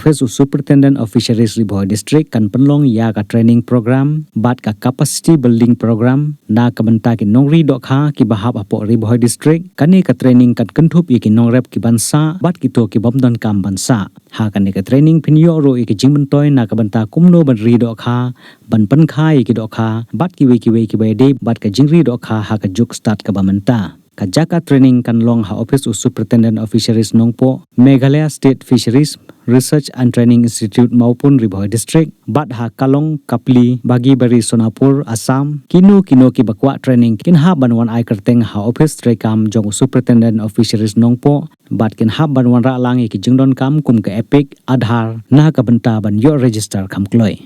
office superintendent of fisheries Ri Bhoi district kan penlong ya ka training program bat ka capacity building program na ka benta ki nongri dohkha ki bahap apo Ri Bhoi district kani ka training kan kentup ki nongrep ki bansa bat ki to ki bomdon kam bansa ha kani ka training pinyo ro ki jingmentoy na ka benta kumno ban ri dohkha ban pankhai ki dohkha bat ki we ki de bat ka jingri dohkha ha ka juk start ka bamenta Kajaka training kan long ha office superintendent of fisheries nongpo Meghalaya State Fisheries Research and Training Institute maupun Ri Bhoi district bat ha kalong kapli bagi bari Sonapur Assam kino ki bakwa training kin ha banwan ai kerteng ha office trekam jong superintendent of fisheries nongpo bat kin ha banwan ra lang ki jingdon kam kum ka epic adhar na ka benta ban yo register kam kloi